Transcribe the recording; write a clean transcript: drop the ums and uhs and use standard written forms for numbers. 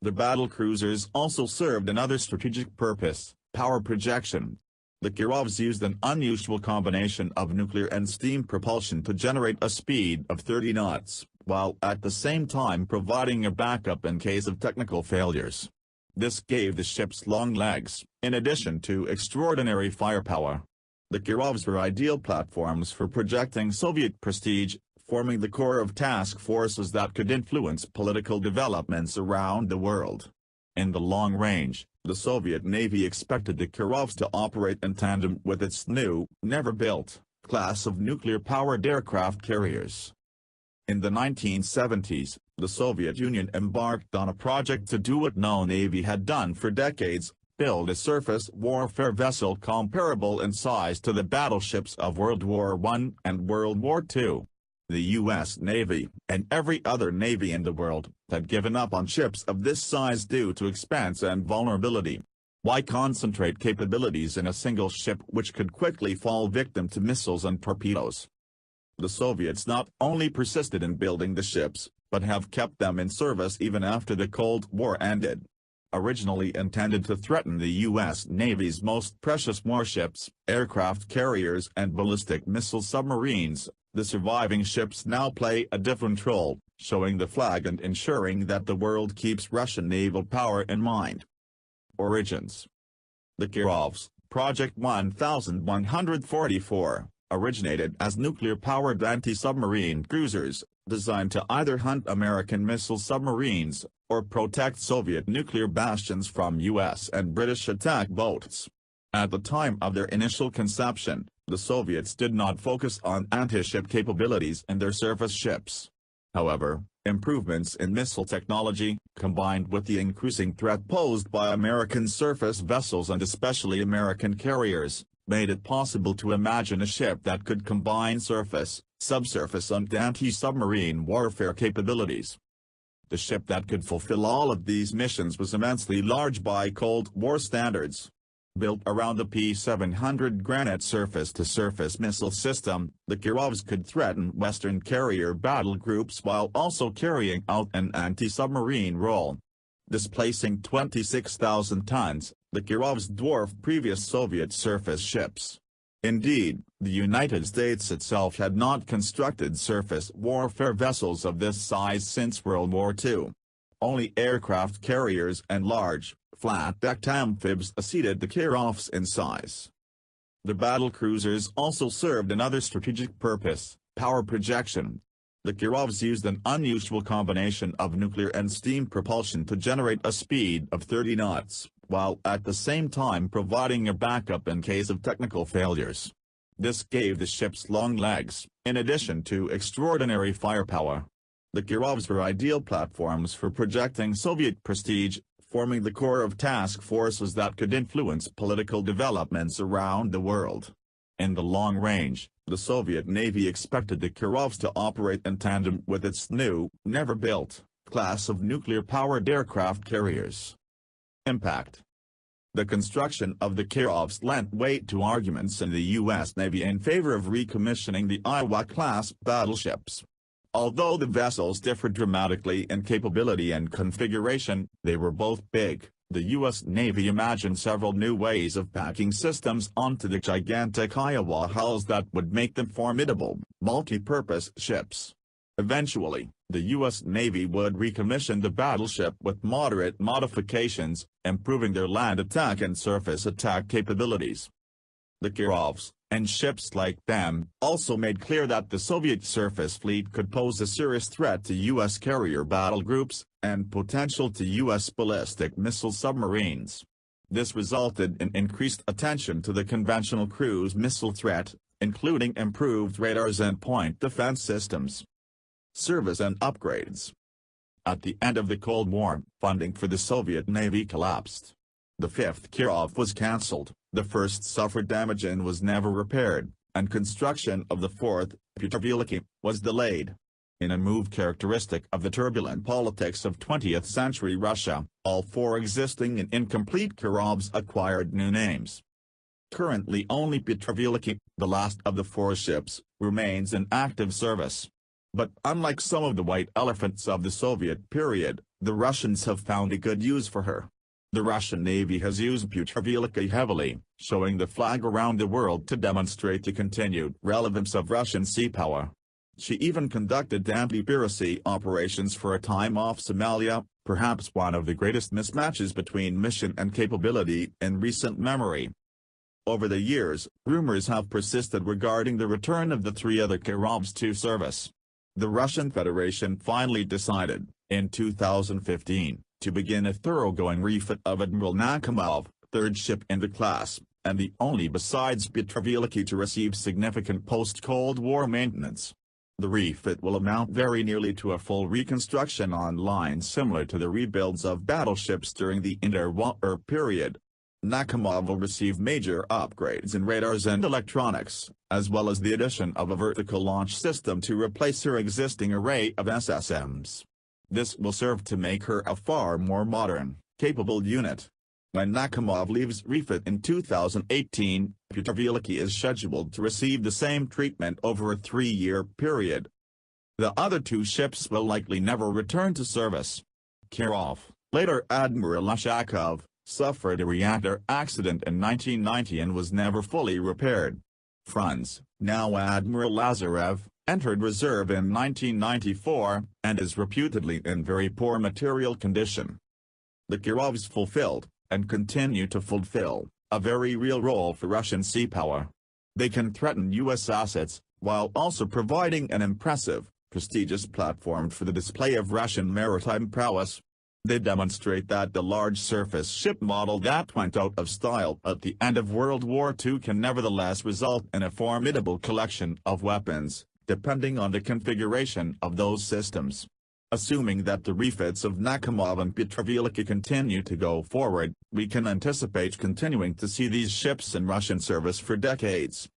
The battlecruisers also served another strategic purpose: power projection. The Kirovs used an unusual combination of nuclear and steam propulsion to generate a speed of 30 knots, while at the same time providing a backup in case of technical failures. This gave the ships long legs, in addition to extraordinary firepower. The Kirovs were ideal platforms for projecting Soviet prestige, forming the core of task forces that could influence political developments around the world. In the long range, the Soviet Navy expected the Kirovs to operate in tandem with its new, never-built, class of nuclear-powered aircraft carriers. In the 1970s, the Soviet Union embarked on a project to do what no navy had done for decades: build a surface warfare vessel comparable in size to the battleships of World War I and World War II. The U.S. Navy, and every other navy in the world, had given up on ships of this size due to expense and vulnerability. Why concentrate capabilities in a single ship which could quickly fall victim to missiles and torpedoes? The Soviets not only persisted in building the ships, but have kept them in service even after the Cold War ended. Originally intended to threaten the U.S. Navy's most precious warships, aircraft carriers and ballistic missile submarines, the surviving ships now play a different role, showing the flag and ensuring that the world keeps Russian naval power in mind. Origins. The Kirovs, Project 1144, originated as nuclear-powered anti-submarine cruisers, designed to either hunt American missile submarines, or protect Soviet nuclear bastions from U.S. and British attack boats. At the time of their initial conception, the Soviets did not focus on anti-ship capabilities in their surface ships. However, improvements in missile technology, combined with the increasing threat posed by American surface vessels and especially American carriers, made it possible to imagine a ship that could combine surface, subsurface and anti-submarine warfare capabilities. The ship that could fulfill all of these missions was immensely large by Cold War standards. Built around the P-700 Granite surface-to-surface missile system, the Kirovs could threaten Western carrier battle groups while also carrying out an anti-submarine role. Displacing 26,000 tons, the Kirovs dwarfed previous Soviet surface ships. Indeed, the United States itself had not constructed surface warfare vessels of this size since World War II. Only aircraft carriers and large, flat-decked amphibs exceeded the Kirovs in size. The battlecruisers also served another strategic purpose: power projection. The Kirovs used an unusual combination of nuclear and steam propulsion to generate a speed of 30 knots, while at the same time providing a backup in case of technical failures. This gave the ships long legs, in addition to extraordinary firepower. The Kirovs were ideal platforms for projecting Soviet prestige, forming the core of task forces that could influence political developments around the world. In the long range, the Soviet Navy expected the Kirovs to operate in tandem with its new, never-built, class of nuclear-powered aircraft carriers. Impact. The construction of the Kirovs lent weight to arguments in the U.S. Navy in favor of recommissioning the Iowa-class battleships. Although the vessels differed dramatically in capability and configuration, they were both big. The U.S. Navy imagined several new ways of packing systems onto the gigantic Iowa hulls that would make them formidable, multi-purpose ships. Eventually, the U.S. Navy would recommission the battleship with moderate modifications, improving their land attack and surface attack capabilities. The Kirovs, and ships like them, also made clear that the Soviet surface fleet could pose a serious threat to U.S. carrier battle groups, and potential to U.S. ballistic missile submarines. This resulted in increased attention to the conventional cruise missile threat, including improved radars and point defense systems. Service and upgrades. At the end of the Cold War, funding for the Soviet Navy collapsed. The fifth Kirov was cancelled, the first suffered damage and was never repaired, and construction of the fourth, Petroveliki, was delayed. In a move characteristic of the turbulent politics of 20th-century Russia, all four existing and incomplete Kirovs acquired new names. Currently only Petroveliki, the last of the four ships, remains in active service. But unlike some of the white elephants of the Soviet period, The Russians have found a good use for her. The Russian Navy has used Putrovelika heavily, showing the flag around the world to demonstrate the continued relevance of Russian sea power. She even conducted anti-piracy operations for a time off Somalia, perhaps one of the greatest mismatches between mission and capability in recent memory. Over the years, rumors have persisted regarding the return of the three other Kirovs to service. The Russian Federation finally decided, in 2015, to begin a thoroughgoing refit of Admiral Nakhimov, third ship in the class, and the only besides Putrovelika to receive significant post-Cold War maintenance. The refit will amount very nearly to a full reconstruction on lines similar to the rebuilds of battleships during the interwar period. Nakhimov will receive major upgrades in radars and electronics, as well as the addition of a vertical launch system to replace her existing array of SSMs. This will serve to make her a far more modern, capable unit. When Nakhimov leaves refit in 2018, Putrovelika is scheduled to receive the same treatment over a 3-year period. The other two ships will likely never return to service. Kirov, later Admiral Ushakov, suffered a reactor accident in 1990 and was never fully repaired. Franz, now Admiral Lazarev, entered reserve in 1994, and is reputedly in very poor material condition. The Kirovs fulfilled, and continue to fulfill, a very real role for Russian sea power. They can threaten U.S. assets, while also providing an impressive, prestigious platform for the display of Russian maritime prowess. They demonstrate that the large surface ship model that went out of style at the end of World War II can nevertheless result in a formidable collection of weapons, depending on the configuration of those systems. Assuming that the refits of Nakhimov and Putrovelika continue to go forward, we can anticipate continuing to see these ships in Russian service for decades.